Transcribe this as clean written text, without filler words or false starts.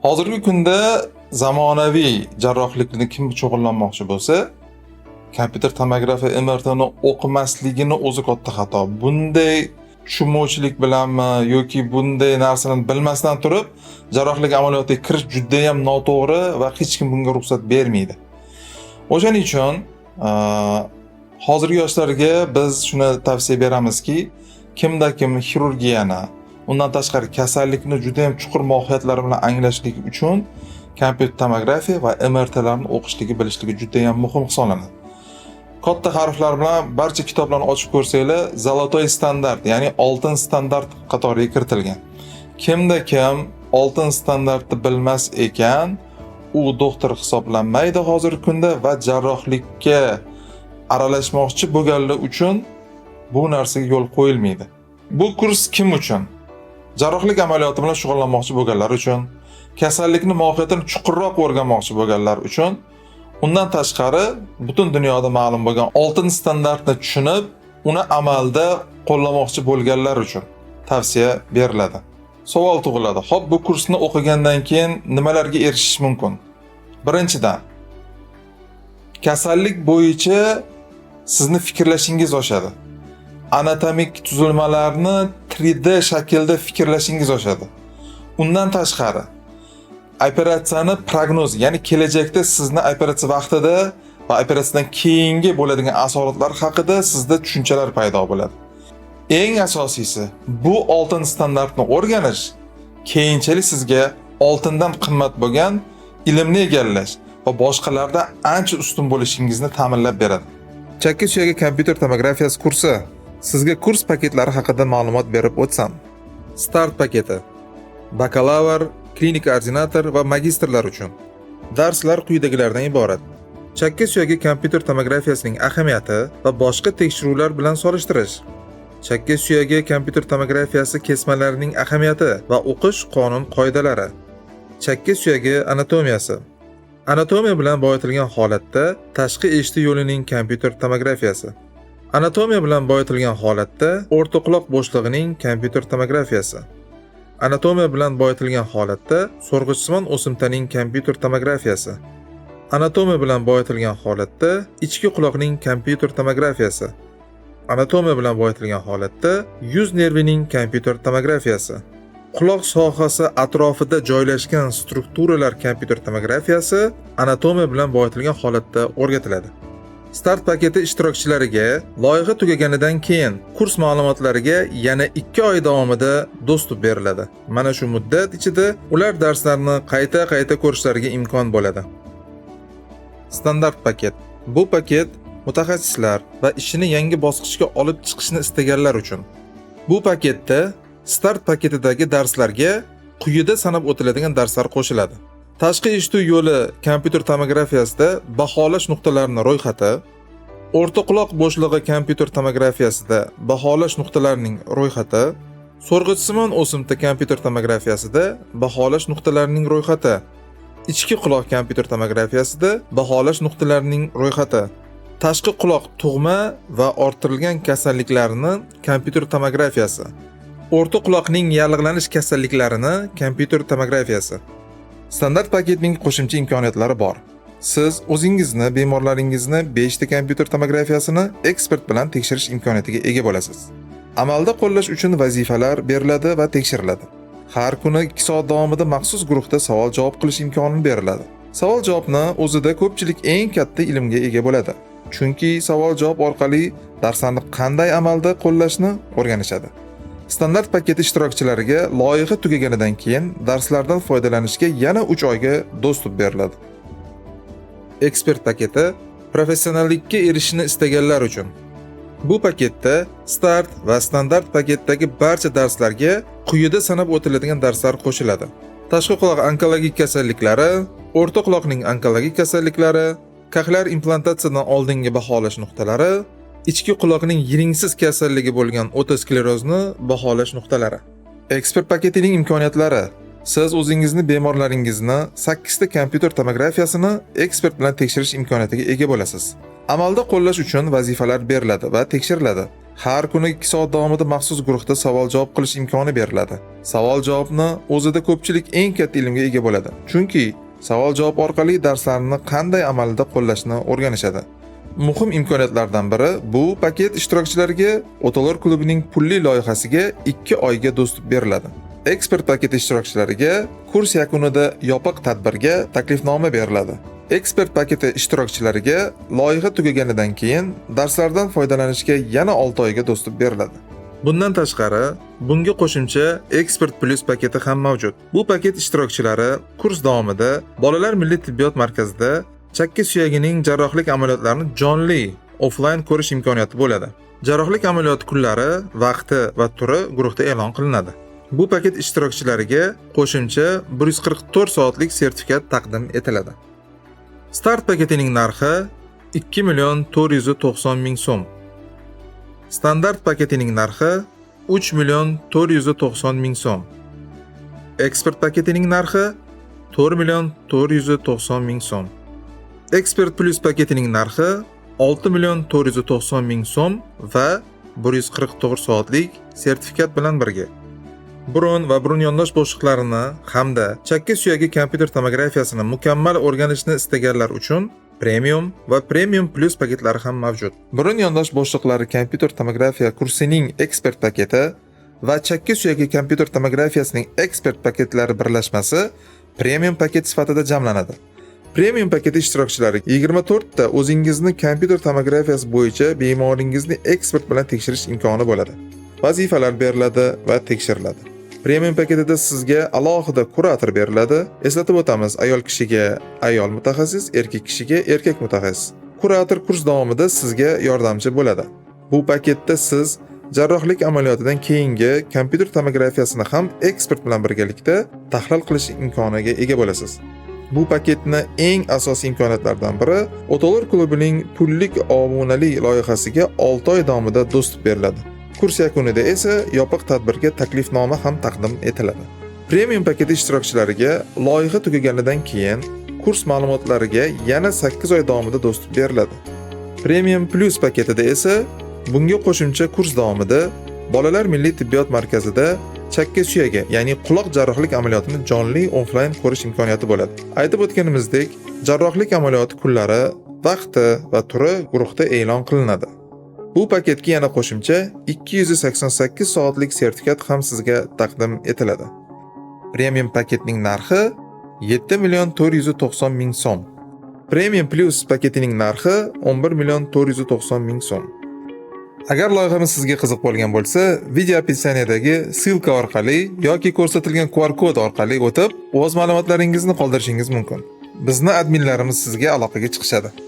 Hozirgi kunda zamonaviy jarrohlikni kim shug'ullanmoqchi bo'lsa, kompyuter tomografiya MRTni o'qimasligini o'zi katta xato. Bunday tushunmovchilik bilanmi yoki bunday narsani bilmasdan turib, jarrohlik amaliyotiga kirish juda ham noto'g'ri va hech kim bunga ruxsat bermaydi. O'shaning uchun hozirgi yoshlarga biz shuni tavsiya beramizki, kimda kim xirurgiyani, undan tashqari kasallikni juda ham chuqur mohiyatlar bilan anglashlik uchun kompyuter tomografiya va MRTlarni o'qishligi, bilishligi juda ham muhim hisoblanadi. Katta harflar bilan barcha kitoblarni ochib ko'rsanglar, zolotoy standart, ya'ni oltin standart qatoriga kiritilgan. Kimda kim oltin standartni bilmas ekan, u doktor hisoblanmaydi hozirgi kunda va jarrohlikka aralashmoqchi bo'lganlar uchun bu narsaga yo'l qo'yilmaydi. Bu kurs kim uchun? Jarrohlik amaliyoti bilan shug'ullanmoqchi bo'lganlar uchun, kasallikni mohiyatini chuqurroq o'rganmoqchi bo'lganlar uchun, undan tashqari butun dunyoda ma'lum bo'lgan oltin standartni tushunib, uni amalda qo'llamoqchi bo'lganlar uchun tavsiya beriladi. Savol tug'iladi. Xo'p, bu kursni o'qigandan keyin nimalarga erishish mumkin? Birinchidan, kasallik bo'yicha sizni fikrlashingiz oshadi. Anatomik tuzilmalarni 3D shaklda fikrlashingiz oshadi. Undan tashqari, operatsiyani prognoz, ya'ni kelajakda sizni operatsiya vaqtida va operatsiyadan keyingi bo'ladigan asoratlar haqida sizda tushunchalar paydo bo'ladi. Eng asosiysi, bu oltin standartni o'rganish keyinchalik sizga oltindan qimmat bo'lgan ilmni egallash va boshqalarda ancha ustun bo'lishingizni ta'minlab beradi. Chakka suyagi kompyuter tomografiyasi kursi. Sizga kurs paketlari haqida ma'lumot berib o'tsam. Start paketi. Bakalavr, klinik ordinator va magistrlar uchun. Darslar quyidagilardan iborat. Chakka suyagi kompyuter tomografiyasining ahamiyati va boshqa tekshiruvlar bilan solishtirish. Chakka suyagi kompyuter tomografiyasi kesmalarining ahamiyati va o'qish qonun qoidalari. Chakka suyagi anatomiyasi. Anatomiya bilan boyitilgan holatda tashqi eshituv yo'lining kompyuter tomografiyasi. Anatomiya bilan boyitilgan holatda o'rta quloq bo'shlig'ining kompyuter tomografiyasi. Anatomiya bilan boyitilgan holatda so'rg'ichsimon o'simtaning kompyuter tomografiyasi. Anatomiya bilan boyitilgan holatda ichki quloqning kompyuter tomografiyasi. Anatomiya bilan boyitilgan holatda yuz nervining kompyuter tomografiyasi. Quloq sohasi atrofida joylashgan strukturalar kompyuter tomografiyasi anatomiya bilan boyitilgan holatda o'rgatiladi. Start paketi ishtirokchilariga loyiha tugaganidan keyin kurs ma'lumotlariga yana 2 oy davomida dostуп beriladi. Mana shu muddat ichida ular darslarni qayta ko'rishlariga imkon bo'ladi. Standart paket. Bu paket mutaxassislar va ishini yangi bosqichga olib chiqishni istaganlar uchun. Bu paketda start paketidagi darslarga quyida sanab o'tiladigan darslar qo'shiladi. Tashqi eshituv yo'li kompyuter tomografiyasida baholash nuqtalarining ro'yxati, o'rta quloq bo'shlig'i kompyuter tomografiyasida baholash nuqtalarining ro'yxati, so'rg'ichsimon o'simta kompyuter tomografiyasida baholash nuqtalarining ro'yxati, ichki quloq kompyuter tomografiyasida baholash nuqtalarining ro'yxati, tashqi quloq tug'ma va orttirilgan kasalliklarini kompyuter tomografiyasi, o'rta quloqning yallig'lanish kasalliklarini kompyuter tomografiyasi. Standart paketning qo'shimcha imkoniyatlari bor. Siz o'zingizni, bemorlaringizni 5 ta kompyuter tomografiyasini ekspert bilan tekshirish imkoniyatiga ega bo'lasiz. Amalda qo'llash uchun vazifalar beriladi va tekshiriladi. Har kuni 2 soat davomida maxsus guruhda savol-javob qilish imkoni beriladi. Savol-javobni o'zida ko'pchilik eng katta ilmga ega bo'ladi. Chunki savol-javob orqali darslarni qanday amalda qo'llashni o'rganishadi. Standart paketi ishtirokchilariga loyiha tugaganidan keyin darslardan foydalanishga yana 3 oyga dostуп beriladi. Ekspert paketi professionallikka erishishni istaganlar uchun. Bu paketda start va standart paketdagi barcha darslarga quyida sanab o'tiladigan darslar qo'shiladi. Tashqi quloq onkologik kasalliklari, o'rta quloqning onkologik kasalliklari, koklear implantatsiyadan oldingi baholash nuqtalari, ichki quloqning yiringsiz kasalligi bo'lgan otosklerozni baholash nuqtalari. Ekspert paketining imkoniyatlari. Siz o'zingizni, bemorlaringizni 8 ta kompyuter tomografiyasini ekspert bilan tekshirish imkoniyatiga ega bo'lasiz. Amalda qo'llash uchun vazifalar beriladi va tekshiriladi. Har kuni 2 soat davomida maxsus guruhda savol-javob qilish imkoni beriladi. Savol-javobni o'zida ko'pchilik eng katta ilmga ega bo'ladi. Chunki savol-javob orqali darslarni qanday amalda qo'llashni o'rganishadi. Muhim imkoniyatlardan biri bu paket ishtirokchilariga Otalar klubining pulli loyihasiga 2 oyga dostуп beriladi. Ekspert paketi ishtirokchilariga kurs yakunida yopiq tadbirga taklifnoma beriladi. Ekspert paketi ishtirokchilariga loyiha tugaganidan keyin darslardan foydalanishga yana 6 oyga dostуп beriladi. Bundan tashqari, bunga qo'shimcha Expert Plus paketi ham mavjud. Bu paket ishtirokchilari kurs davomida Bolalar milliy tibbiyot markazida chakka suyagining jarrohlik amaliyotlarini jonli offline ko'rish imkoniyati bo'ladi. Jarrohlik amaliyoti kunlari, vaqti va turi guruhda e'lon qilinadi. Bu paket ishtirokchilariga qo'shimcha 144 soatlik sertifikat taqdim etiladi. Start paketining narxi 2 490 ming so'm. Standart paketining narxi 3 490 ming so'm. Ekspert paketining narxi 4 490 ming so'm. Expert Plus paketining narxi 6 490 ming so'm va 144 soatlik sertifikat bilan birga. Burun va burun yondosh bo'shliqlarini hamda chakka suyagi kompyuter tomografiyasini mukammal o'rganishni istaganlar uchun Premium va Premium Plus paketlari ham mavjud. Burun yondosh bo'shliqlari kompyuter tomografiya kursining ekspert paketi va chakka suyagi kompyuter tomografiyasining ekspert paketlari birlashmasi Premium paket sifatida jamlanadi. Premium paketi ishtirokchilari 24 ta o'zingizni kompyuter tomografiyasi bo'yicha bemoringizni ekspert bilan tekshirish imkoni bo'ladi. Vazifalar beriladi va tekshiriladi. Premium paketida sizga alohida kurator beriladi. Eslatib o'tamiz, ayol kishiga ayol mutaxassis, erkak kishiga erkak mutaxassis. Kurator kurs davomida sizga yordamchi bo'ladi. Bu paketda siz jarrohlik amaliyotidan keyingi kompyuter tomografiyasini ham ekspert bilan birgalikda tahlil qilish imkoniga ega bo'lasiz. Bu paketni eng asosiy imkoniyatlardan biri Otalar klubining pullik obunalik loyihasiga 6 oy davomida dostуп beriladi. Kurs yakunida esa yopiq tadbirga taklifnoma ham taqdim etiladi. Premium paketi ishtirokchilariga loyiha tugaganidan keyin kurs ma'lumotlariga yana 8 oy davomida dostуп beriladi. Premium Plus paketida esa bunga qo'shimcha kurs davomida Bolalar milliy tibbiyot markazida chakka suyagi, ya'ni quloq jarrohlik amaliyotini jonli offline ko'rish imkoniyati bo'ladi. Aytib o'tganimizdek, jarrohlik amaliyoti kunlari, vaqti va turi guruhda e'lon qilinadi. Bu paketga yana qo'shimcha 288 soatlik sertifikat ham sizga taqdim etiladi. Premium paketning narxi 7 490 ming so'm. Premium Plus paketining narxi 11 490 ming so'm. Agar loyihamiz sizga qiziq bo'lgan bo'lsa, video opisiyaniyadagi silka orqali yoki ko'rsatilgan QR kod orqali o'tib, o'z ma'lumotlaringizni qoldirishingiz mumkin. Bizni adminlarimiz sizga aloqaga chiqishadi.